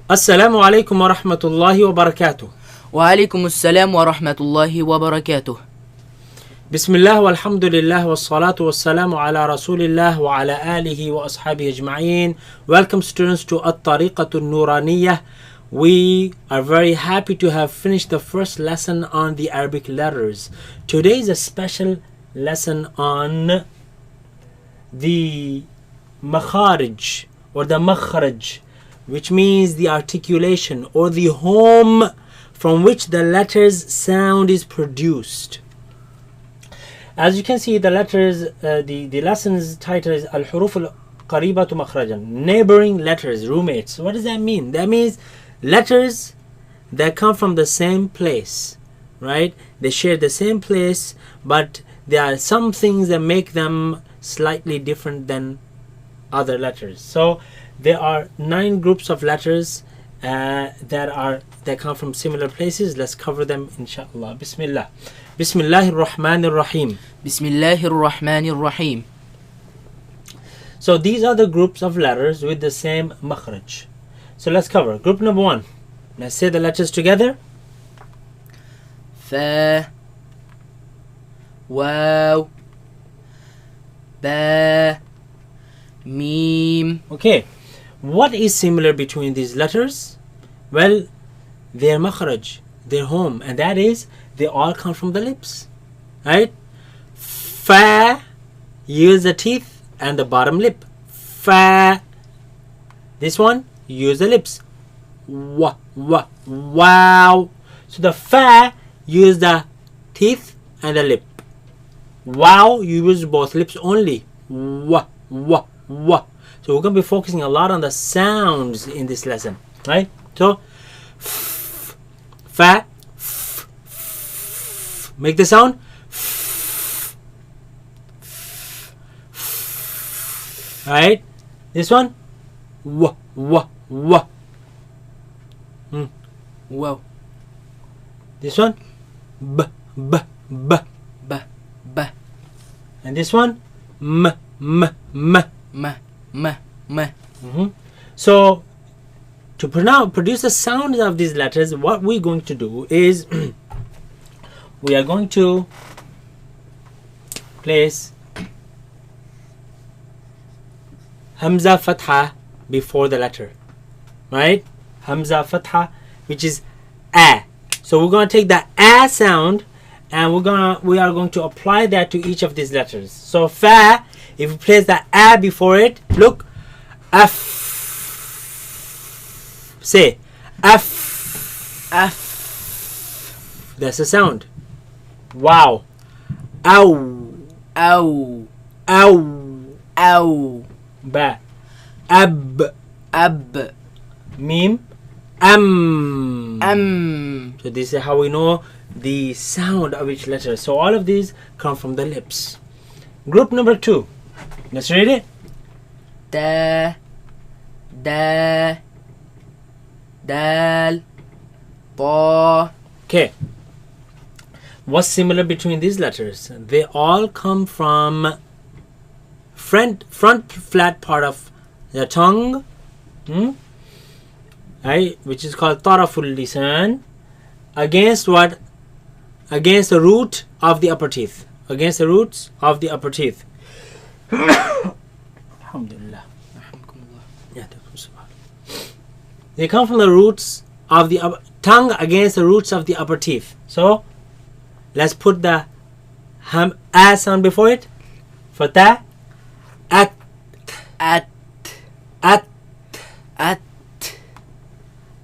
Assalamu alaikum wa rahmatullahi wa barakatuh. وعليكم السلام ورحمة الله وبركاته. Bismillah walhamdulillah wassalatu wassalamu ala rasulillah wa ala alihi wa ashabihi ajma'een. Welcome students to At-Tariqatu Nuraniyah. We are very happy to have finished the first lesson on the Arabic letters. Today is a special lesson on the makharij or the makhraj, which means the articulation or the home from which the letters sound is produced. As you can see, the letters, the lesson's title is Al-Huruf al-Qaribatu Makhrajan, neighboring letters, roommates. What does that mean? That means letters that come from the same place, right? They share the same place, but there are some things that make them slightly different than other letters. So there are 9 groups of letters that come from similar places. Let's cover them inshallah. Bismillah. Bismillahir Rahmanir Rahim. Bismillahir Rahmanir Rahim. So these are the groups of letters with the same makhraj. So let's cover group number 1. Let's say the letters together. Fa, Waw, Ba, Mim. Okay. What is similar between these letters? Well, their makhraj, their home, and that is they all come from the lips, right? Fa, use the teeth and the bottom lip. Fa. This one, use the lips. Wa, wa, wow. So the fa, use the teeth and the lip. Wow, you use both lips only. Wa, wa, wa. So we're going to be focusing a lot on the sounds in this lesson, right? So, f, fa, f, f. Make the sound. F, f, f. Right? This one. Wa, wa, wa. Wow. This one. B, b, b. B, B. And this one. M, m, m. M. So, to produce the sounds of these letters, what we're going to do is we are going to place Hamza Fatha before the letter, right? Hamza Fatha, which is A. So we're going to take the A sound and we are going to apply that to each of these letters. So Fa, if you place the A before it, look, F. Say F. F. That's the sound. Wow. Ow. Ow. Ow. Ow. Ba. Ab. Ab. Mim. So this is how we know the sound of each letter. So all of these come from the lips. Group number 2. Let's read it. Da. Da. Dal. Ta. Okay. What's similar between these letters? They all come from front flat part of the tongue, right, which is called taraful lisan, against what? Against the root of the upper teeth. Against the roots of the upper teeth. Alhamdulillah. They come from the roots of the tongue against the roots of the upper teeth. So let's put the A sound before it. Fatah. At. At. At. At.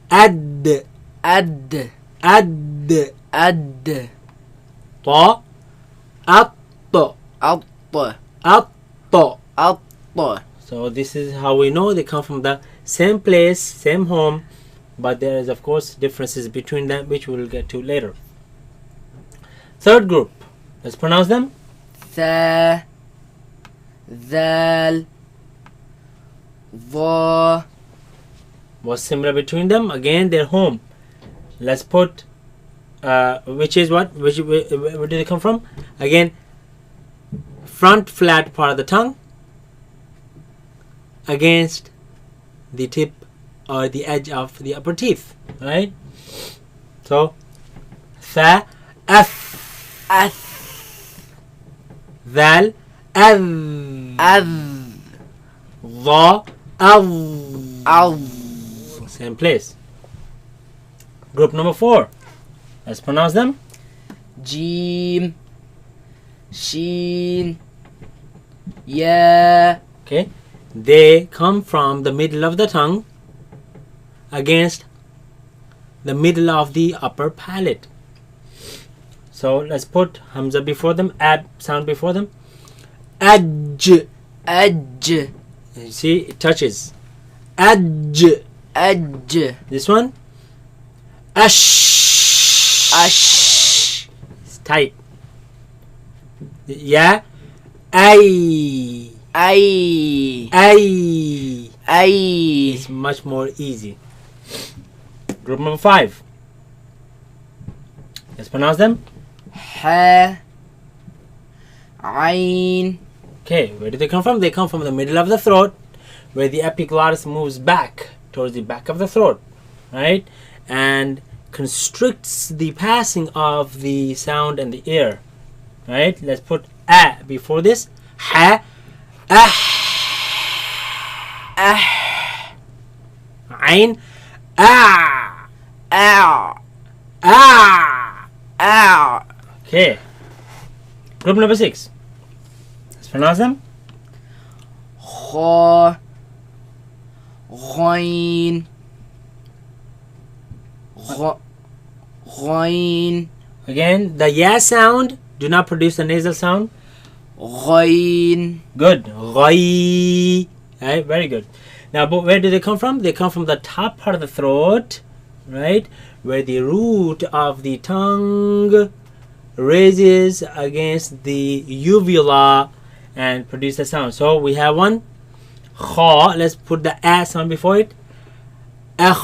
Ad. Ad. Ad. Ad. Ta. At. At. At. At. So this is how we know they come from the same place, same home, but there is of course differences between them, which we will get to later. Third group, let's pronounce them. Tha. Dhal. Dha. What's similar between them? Again, they're home. Let's put which is what? Where do they come from? Again, front flat part of the tongue against the tip or the edge of the upper teeth, right? So, tha, ath, dhal, dha, same place. Group number 4. Let's pronounce them. Jim, Shin, Ya. Okay, they come from the middle of the tongue against the middle of the upper palate. So let's put hamza before them, ab sound before them. Aj. Aj, You see, it touches. Aj. Aj, This one. Ash. Ash, It's tight. Yeah. Ay. Ay, Ay. Ay. It's much more easy. Group number 5. Let's pronounce them. Ha, Ain, Okay, where do they come from? They come from the middle of the throat, where the epiglottis moves back towards the back of the throat, right? And constricts the passing of the sound and the air, right? Let's put a before this. Ha, ah, ain, ah, Ow, ah. Ow. Okay. Group number 6. Let's pronounce them. Kha, Ghain, Ghain, Again, the ya sound. Do not produce the nasal sound. Ghain, Good. Ghai. Right, very good. Now, but where do they come from? They come from the top part of the throat, right? Where the root of the tongue raises against the uvula and produce the sound. So we have one. Kha. Let's put the a sound before it. Akh.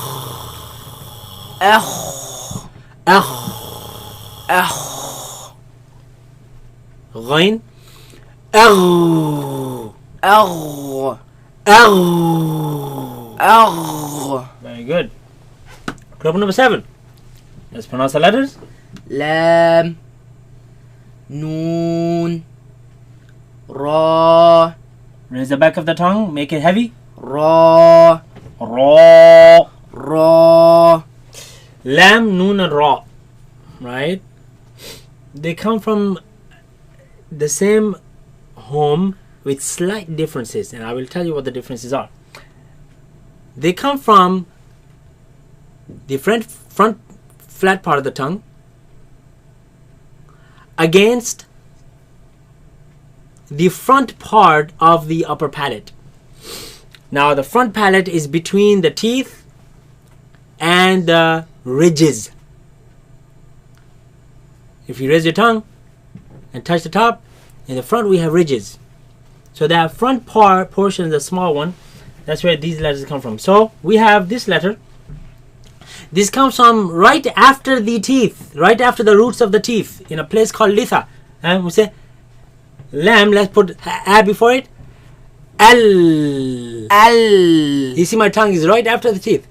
Akh, Akh. Akh, Ghain. Agh. Agh, Agh. Agh. Very good. Group number 7. Let's pronounce the letters. Lam, Noon, Ra, Raise the back of the tongue. Make it heavy. Ra, Ra. Ra. Lam, Noon, and Ra. Right? They come from the same home with slight differences, and I will tell you what the differences are. They come from the front flat part of the tongue against the front part of the upper palate. Now, the front palate is between the teeth and the ridges. If you raise your tongue and touch the top, in the front we have ridges. So that front part portion, the small one, that's where these letters come from. So we have this letter. This comes from right after the teeth, right after the roots of the teeth, in a place called litha. And we say lam. Let's put a before it. Al. Al, You see, my tongue is right after the teeth.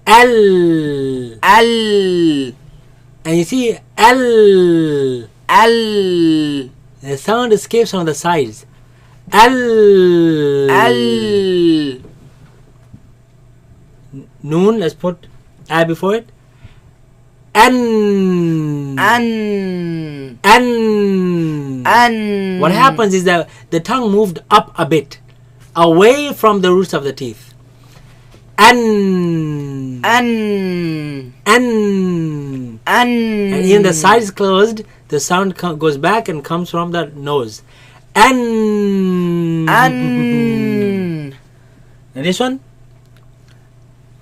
Al. Al, And you see Al. Al, The sound escapes on the sides. Al. Al. Noon. Let's put a before it. An. An, An. An. What happens is that the tongue moved up a bit, away from the roots of the teeth. An. An, An. An. And in the sides closed, the sound goes back and comes from the nose. An. An. And this one?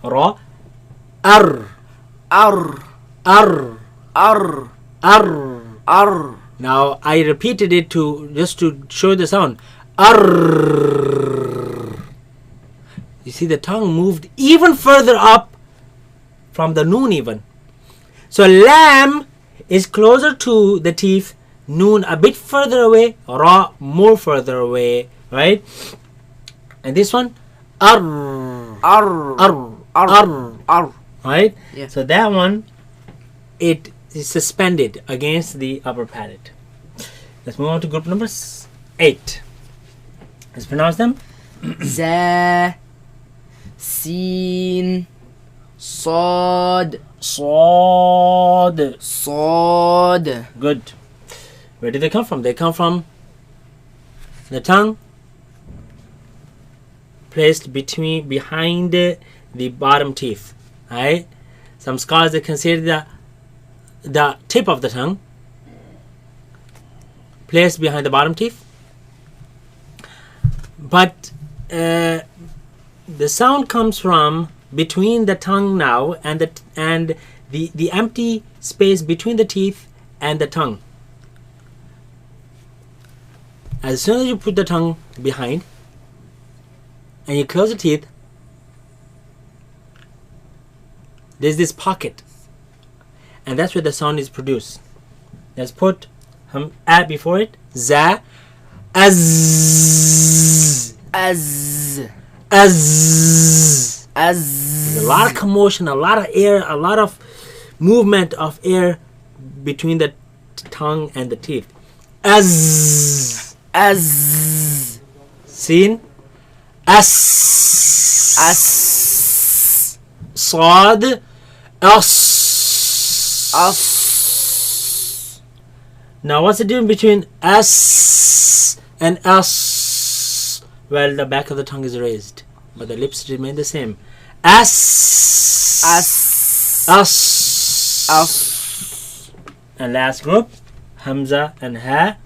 Ra. Ar. Ar, Ar. Ar, Ar. Ar. Now I repeated it just to show the sound. Ar. You see, the tongue moved even further up from the noon even. So lam is closer to the teeth, noon a bit further away, ra more further away, right? And this one, ar. Ar, Ar. Ar. Right? Yeah. So that one, it is suspended against the upper palate. Let's move on to group number 8. Let's pronounce them. Za, Sin, Sad, Sad. Good. Where do they come from? They come from the tongue placed behind the bottom teeth. Right? Some scholars, they consider the tip of the tongue placed behind the bottom teeth, but the sound comes from between the tongue now and the empty space between the teeth and the tongue. As soon as you put the tongue behind and you close the teeth, there's this pocket, and that's where the sound is produced. Let's put a before it. Za, az, There's a lot of commotion, a lot of air, a lot of movement of air between the tongue and the teeth. Az. Seen? As. Sad. As. Now what's the difference between as and as? Well, the back of the tongue is raised, but the lips remain the same. As. And last group, Hamza and Ha.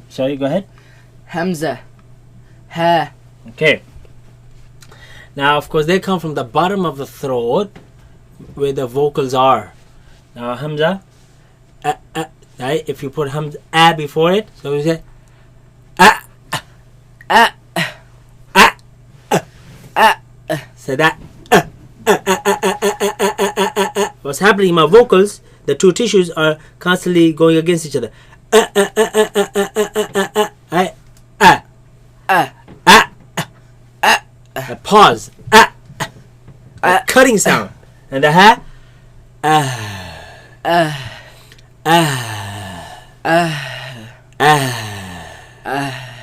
Sorry, go ahead. Hamza, Ha. Okay. Now, of course, they come from the bottom of the throat, where the vocals are. Now, Hamza, right? If you put Hamza a before it, so we say so that what's happening in my vocals? The two tissues are constantly going against each other. A pause. A cutting sound. And the ha.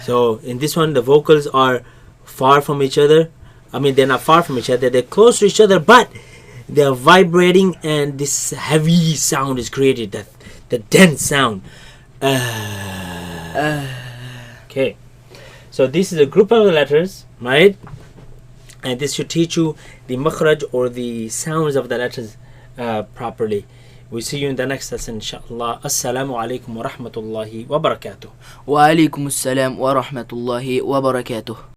So in this one, the vocals are far from each other. I mean, they're not far from each other. They're close to each other, but they're vibrating, and this heavy sound is created. The dense sound. Okay. So this is a group of letters, right? And this should teach you the makhraj, or the sounds of the letters properly. We'll see you in the next lesson, inshallah. Assalamu alaikum wa rahmatullahi wa barakatuh. Wa alaikum assalam wa rahmatullahi wa barakatuh.